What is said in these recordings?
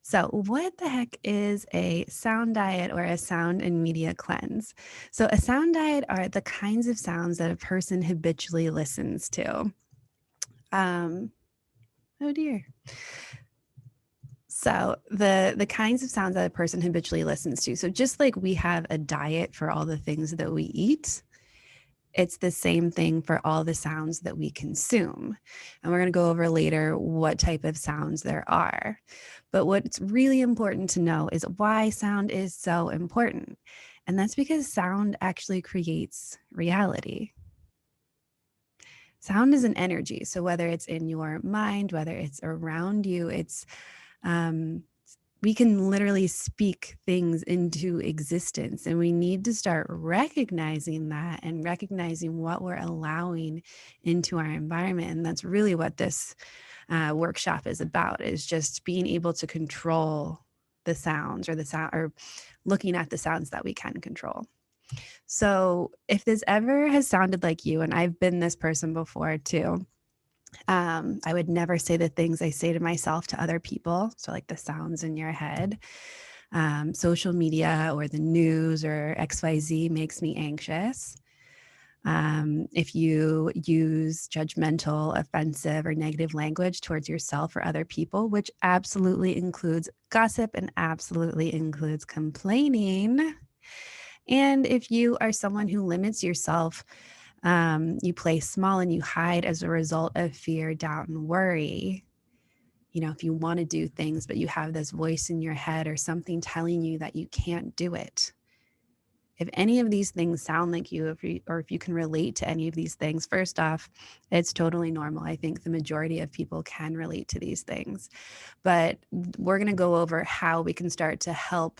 So, what the heck is a sound diet or a sound and media cleanse? So, a sound diet are the kinds of sounds that a person habitually listens to. Um, oh dear. So, the kinds of sounds that a person habitually listens to. So, just like we have a diet for all the things that we eat, it's the same thing for all the sounds that we consume. And we're going to go over later what type of sounds there are. But what's really important to know is why sound is so important. And that's because sound actually creates reality. Sound is an energy. So whether it's in your mind, whether it's around you, um, we can literally speak things into existence, and we need to start recognizing that and recognizing what we're allowing into our environment. And that's really what this workshop is about, is just being able to control the sounds, or the sound, or looking at the sounds that we can control. So if this ever has sounded like you, and I've been this person before too, I would never say the things I say to myself to other people. So, like the sounds in your head, social media or the news or XYZ makes me anxious. If you use judgmental, offensive, or negative language towards yourself or other people, which absolutely includes gossip and absolutely includes complaining. And if you are someone who limits yourself, you play small and you hide as a result of fear, doubt, and worry. If you want to do things, but you have this voice in your head or something telling you that you can't do it. If any of these things sound like you, or if you can relate to any of these things, first off, it's totally normal. I think the majority of people can relate to these things, but we're going to go over how we can start to help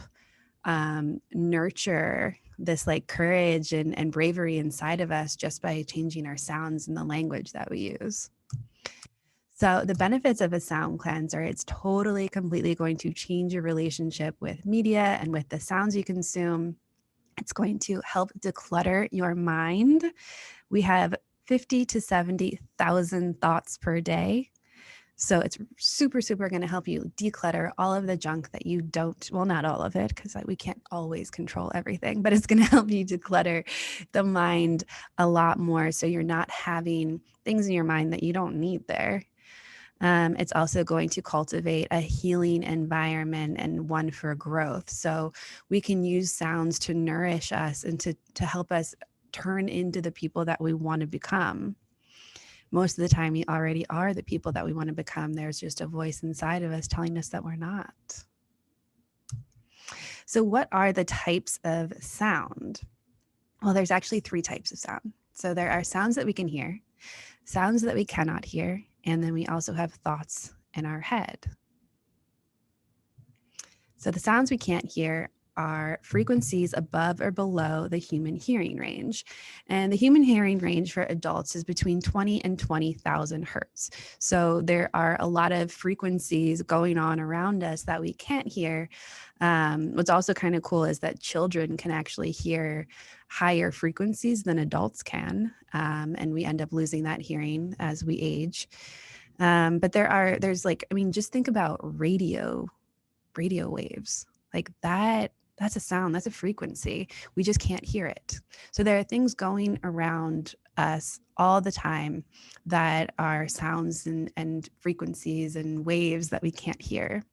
nurture this like courage and bravery inside of us just by changing our sounds and the language that we use. So the benefits of a sound cleanser, it's totally, completely going to change your relationship with media and with the sounds you consume. It's going to help declutter your mind. We have 50 to 70,000 thoughts per day. So it's super, super going to help you declutter all of the junk that you don't, well, not all of it, because we can't always control everything, but it's going to help you declutter the mind a lot more. So you're not having things in your mind that you don't need there. It's also going to cultivate a healing environment and one for growth. So we can use sounds to nourish us and to help us turn into the people that we want to become. Most of the time, we already are the people that we want to become. There's just a voice inside of us telling us that we're not. So what are the types of sound? Well, there's actually 3 types of sound. So there are sounds that we can hear, sounds that we cannot hear, and then we also have thoughts in our head. So the sounds we can't hear are frequencies above or below the human hearing range. And the human hearing range for adults is between 20 and 20,000 hertz. So there are a lot of frequencies going on around us that we can't hear. What's also kind of cool is that children can actually hear higher frequencies than adults can. And we end up losing that hearing as we age. But just think about radio waves like that. That's a sound, that's a frequency. We just can't hear it. So there are things going around us all the time that are sounds and frequencies and waves that we can't hear.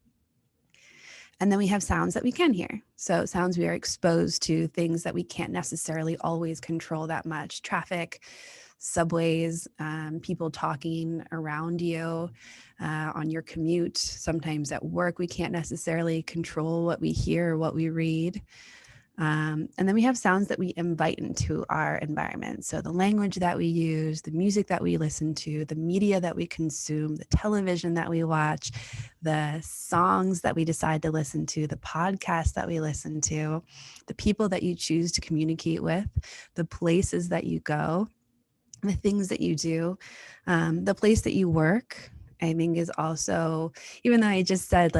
And then we have sounds that we can hear. So sounds we are exposed to, things that we can't necessarily always control that much. Traffic, subways, people talking around you on your commute. Sometimes at work, we can't necessarily control what we hear or what we read. And then we have sounds that we invite into our environment. So the language that we use, the music that we listen to, the media that we consume, the television that we watch, the songs that we decide to listen to, the podcasts that we listen to, the people that you choose to communicate with, the places that you go, the things that you do, the place that you work, I think is also, even though I just said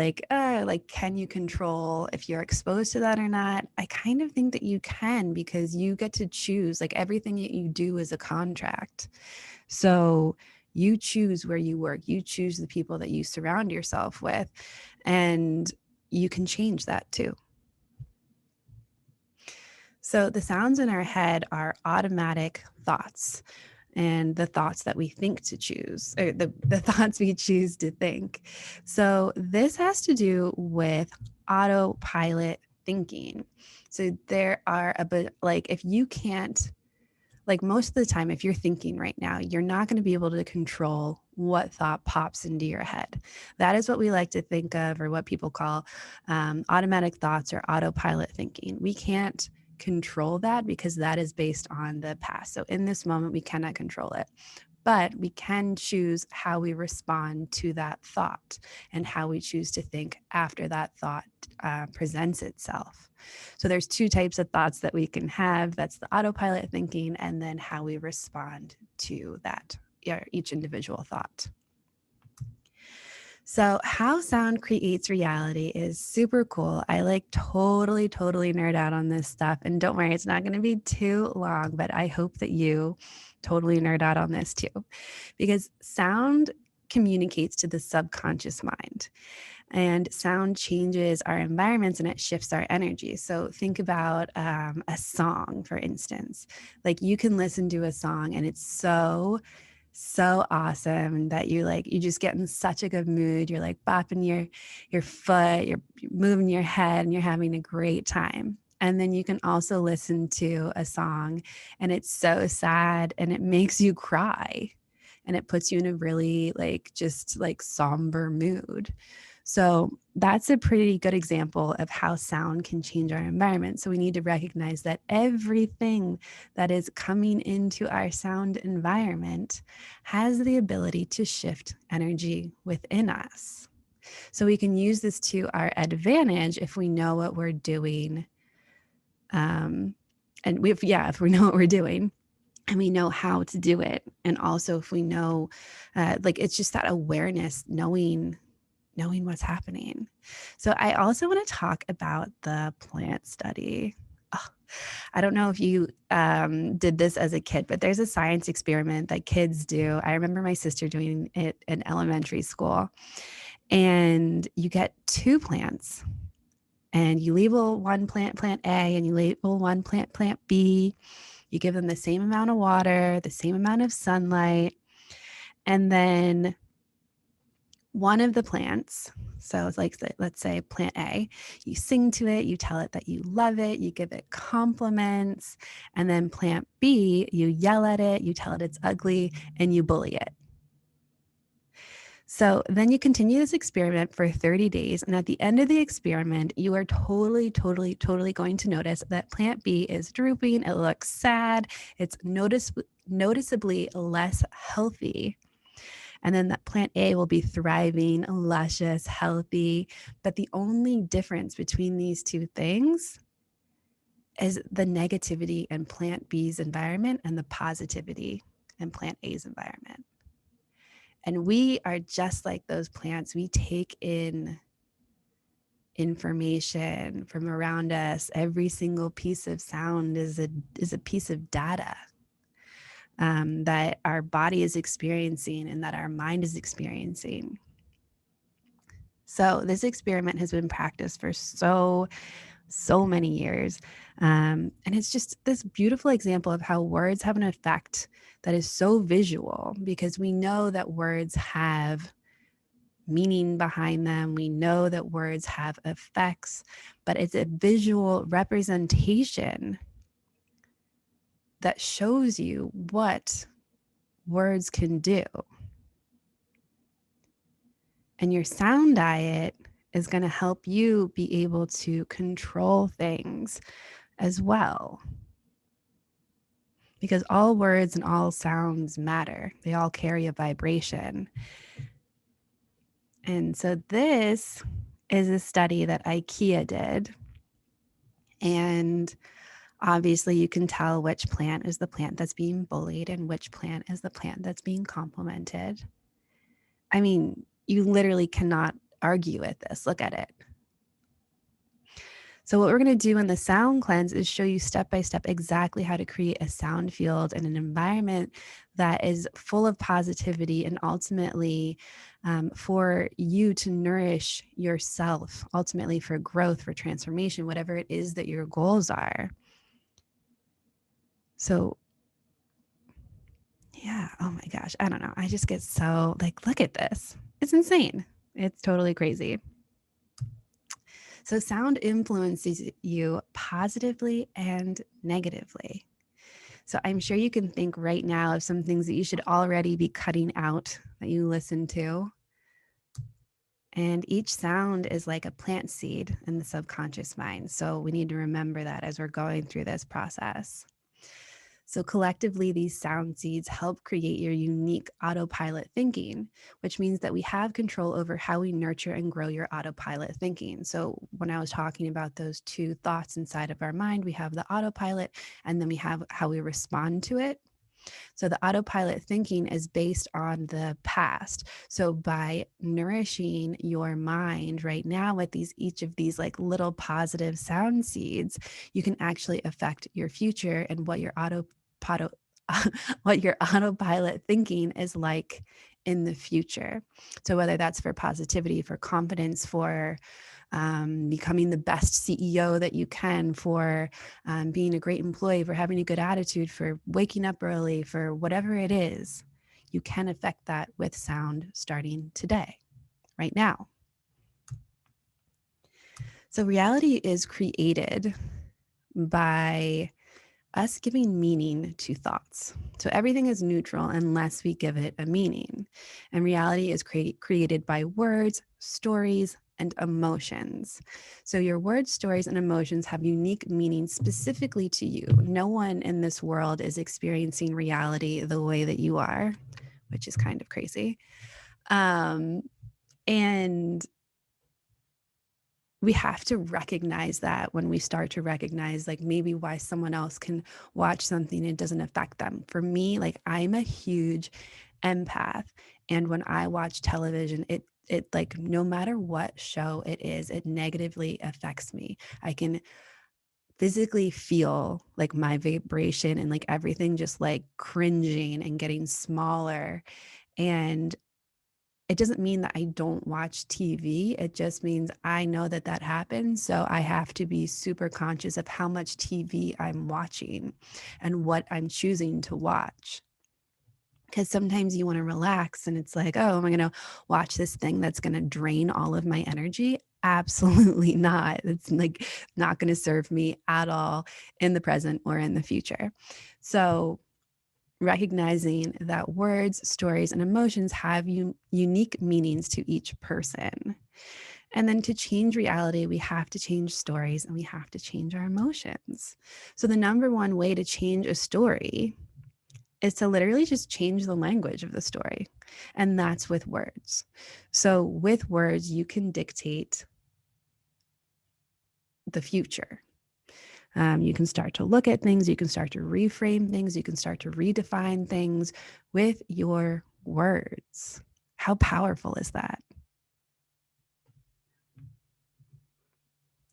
can you control if you're exposed to that or not? I kind of think that you can, because you get to choose, like everything that you do is a contract. So you choose where you work, you choose the people that you surround yourself with. And you can change that too. So the sounds in our head are automatic thoughts, and the thoughts that we think to choose, or the thoughts we choose to think. So this has to do with autopilot thinking. So there are a bit, like, if you can't, like, most of the time, if you're thinking right now, you're not going to be able to control what thought pops into your head. That is what we like to think of, or what people call automatic thoughts or autopilot thinking. We can't control that because that is based on the past. So in this moment, we cannot control it. But we can choose how we respond to that thought and how we choose to think after that thought presents itself. So there's two types of thoughts that we can have. That's the autopilot thinking, and then how we respond to that, each individual thought. So how sound creates reality is super cool. I like totally nerd out on this stuff. And don't worry, it's not going to be too long, but I hope that you totally nerd out on this too, because sound communicates to the subconscious mind, and sound changes our environments and it shifts our energy. So think about a song, for instance. Like, you can listen to a song and it's so awesome that you just get in such a good mood. You're like bopping your foot, you're moving your head, and you're having a great time. And then you can also listen to a song and it's so sad and it makes you cry, and it puts you in a really just somber mood. So that's a pretty good example of how sound can change our environment. So we need to recognize that everything that is coming into our sound environment has the ability to shift energy within us. So we can use this to our advantage if we know what we're doing. If we know what we're doing and we know how to do it. And also if we know, it's just that awareness, knowing what's happening. So I also want to talk about the plant study. Oh, I don't know if you did this as a kid, but there's a science experiment that kids do. I remember my sister doing it in elementary school. And you get two plants, and you label one plant, plant A, and you label one plant, plant B. You give them the same amount of water, the same amount of sunlight. And then one of the plants, so it's like, let's say plant A, you sing to it, you tell it that you love it, you give it compliments. And then plant B, you yell at it, you tell it it's ugly, and you bully it. So then you continue this experiment for 30 days. And at the end of the experiment, you are totally going to notice that plant B is drooping. It looks sad. It's noticeably less healthy. And then that plant A will be thriving, luscious, healthy. But the only difference between these two things is the negativity in plant B's environment and the positivity in plant A's environment. And we are just like those plants. We take in information from around us. Every single piece of sound is a piece of data that our body is experiencing and that our mind is experiencing. So this experiment has been practiced for so many years. And it's just this beautiful example of how words have an effect that is so visual, because we know that words have meaning behind them. We know that words have effects, but it's a visual representation that shows you what words can do. And your sound diet is going to help you be able to control things as well. Because all words and all sounds matter. They all carry a vibration. And so this is a study that IKEA did. And obviously you can tell which plant is the plant that's being bullied and which plant is the plant that's being complimented. I mean, you literally cannot argue with this. Look at it. So what we're going to do in the sound cleanse is show you step by step exactly how to create a sound field and an environment that is full of positivity and ultimately for you to nourish yourself, ultimately for growth, for transformation, whatever it is that your goals are. So yeah, oh my gosh, I don't know. I just get so like, look at this. It's insane. It's totally crazy. So sound influences you positively and negatively. So I'm sure you can think right now of some things that you should already be cutting out that you listen to. And each sound is like a plant seed in the subconscious mind. So we need to remember that as we're going through this process. So collectively, these sound seeds help create your unique autopilot thinking, which means that we have control over how we nurture and grow your autopilot thinking. So when I was talking about those two thoughts inside of our mind, we have the autopilot and then we have how we respond to it. So the autopilot thinking is based on the past. So by nourishing your mind right now with each of these like little positive sound seeds, you can actually affect your future and what your autopilot thinking is like in the future. So whether that's for positivity, for confidence, for becoming the best CEO that you can, for being a great employee, for having a good attitude, for waking up early, for whatever it is, you can affect that with sound starting today, right now. So reality is created by us giving meaning to thoughts. So everything is neutral unless we give it a meaning. And reality is created by words, stories, and emotions. So your words, stories, and emotions have unique meanings specifically to you. No one in this world is experiencing reality the way that you are, which is kind of crazy. And we have to recognize that when we start to recognize like maybe why someone else can watch something and it doesn't affect them. For me, like I'm a huge empath, and when I watch television, it like no matter what show it is, it negatively affects me. I can physically feel like my vibration and like everything just like cringing and getting smaller. And it doesn't mean that I don't watch TV. It just means I know that that happens. So I have to be super conscious of how much TV I'm watching and what I'm choosing to watch. Because sometimes you want to relax and it's like, oh, am I going to watch this thing that's going to drain all of my energy? Absolutely not. It's like not going to serve me at all in the present or in the future. So recognizing that words, stories, and emotions have unique meanings to each person. And then to change reality, we have to change stories and we have to change our emotions. So, the number one way to change a story is to literally just change the language of the story. And that's with words. So, with words, you can dictate the future. You can start to look at things, you can start to reframe things, you can start to redefine things with your words. How powerful is that?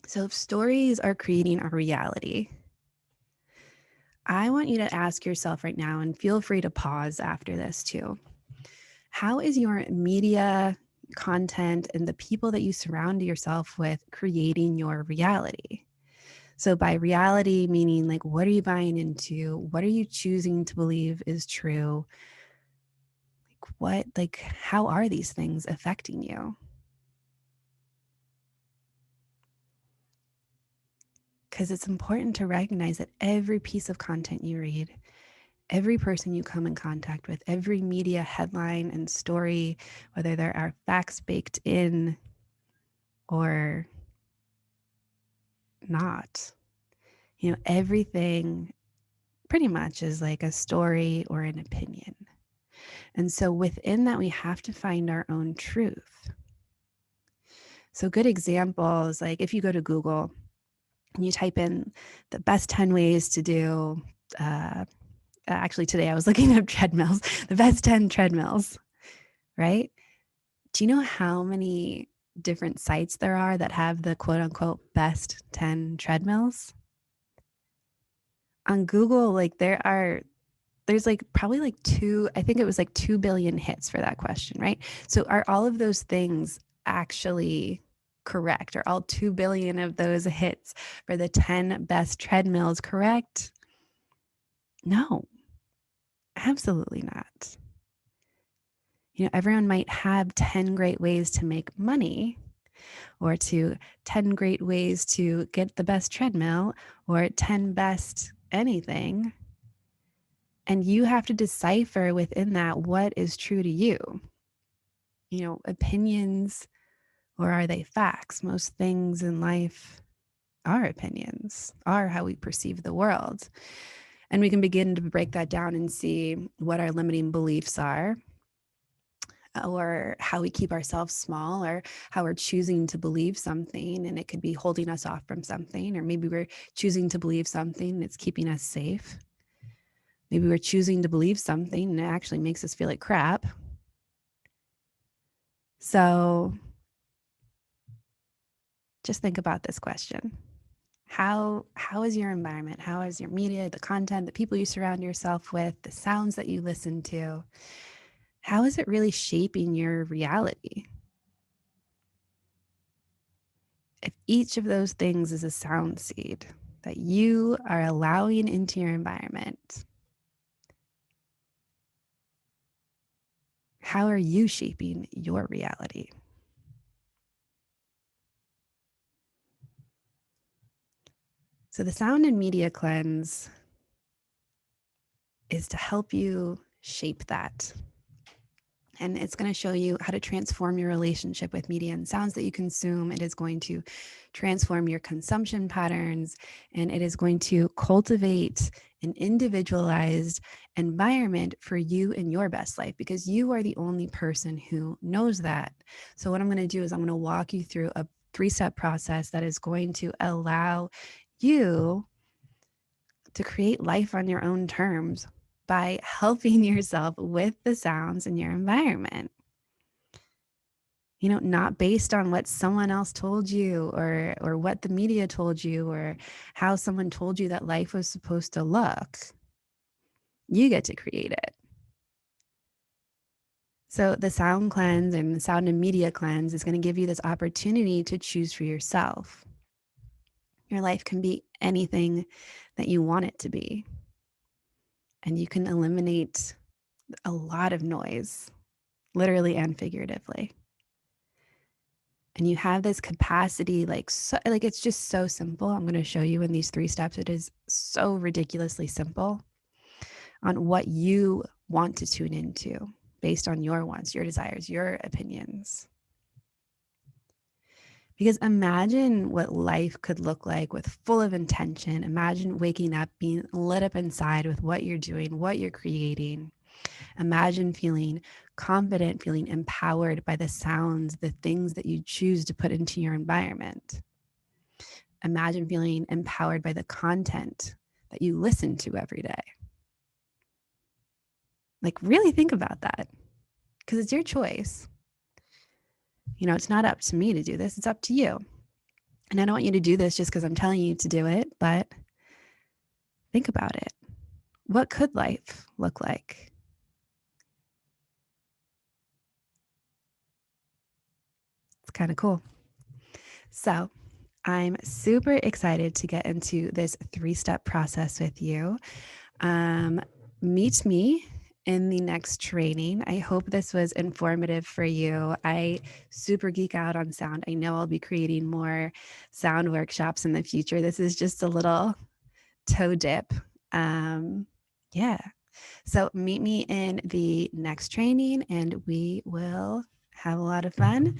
So, if stories are creating a reality, I want you to ask yourself right now, and feel free to pause after this too. How is your media content and the people that you surround yourself with creating your reality? So by reality, meaning like, what are you buying into? What are you choosing to believe is true? How are these things affecting you? Because it's important to recognize that every piece of content you read, every person you come in contact with, every media headline and story, whether there are facts baked in or not, everything pretty much is like a story or an opinion. And so within that, we have to find our own truth. So good examples, like if you go to Google and you type in the best 10 ways to do, actually today I was looking up treadmills, the best 10 treadmills, right? Do you know how many different sites there are that have the quote unquote best 10 treadmills? On Google, like there's like probably like I think it was like 2 billion hits for that question, right? So are all of those things actually correct? Are all 2 billion of those hits for the 10 best treadmills correct? No, absolutely not. Everyone might have 10 great ways to make money, or 10 great ways to get the best treadmill, or 10 best anything. And you have to decipher within that what is true to you. Opinions, or are they facts? Most things in life are opinions, are how we perceive the world. And we can begin to break that down and see what our limiting beliefs are, or how we keep ourselves small, or how we're choosing to believe something and it could be holding us off from something, or maybe we're choosing to believe something and it's keeping us safe. Maybe we're choosing to believe something and it actually makes us feel like crap. So just think about this question. How is your environment? How is your media, the content, the people you surround yourself with, the sounds that you listen to? How is it really shaping your reality? If each of those things is a sound seed that you are allowing into your environment, how are you shaping your reality? So the sound and media cleanse is to help you shape that. And it's going to show you how to transform your relationship with media and sounds that you consume. It is going to transform your consumption patterns, and it is going to cultivate an individualized environment for you in your best life, because you are the only person who knows that. So what I'm going to do is I'm going to walk you through a 3-step process that is going to allow you to create life on your own terms by helping yourself with the sounds in your environment. Not based on what someone else told you, or what the media told you, or how someone told you that life was supposed to look. You get to create it. So the sound cleanse and the sound and media cleanse is going to give you this opportunity to choose for yourself. Your life can be anything that you want it to be. And you can eliminate a lot of noise, literally and figuratively. And you have this capacity, like it's just so simple. I'm going to show you in these 3 steps. It is so ridiculously simple on what you want to tune into based on your wants, your desires, your opinions. Because imagine what life could look like with full of intention. Imagine waking up, being lit up inside with what you're doing, what you're creating. Imagine feeling confident, feeling empowered by the sounds, the things that you choose to put into your environment. Imagine feeling empowered by the content that you listen to every day. Like, really think about that, because it's your choice. It's not up to me to do this. It's up to you. And I don't want you to do this just because I'm telling you to do it, but think about it. What could life look like? It's kind of cool. So I'm super excited to get into this 3-step process with you. Meet me in the next training. I hope this was informative for you. I super geek out on sound. I know I'll be creating more sound workshops in the future. This is just a little toe dip. Yeah. So meet me in the next training and we will have a lot of fun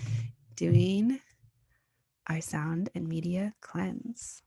doing our sound and media cleanse.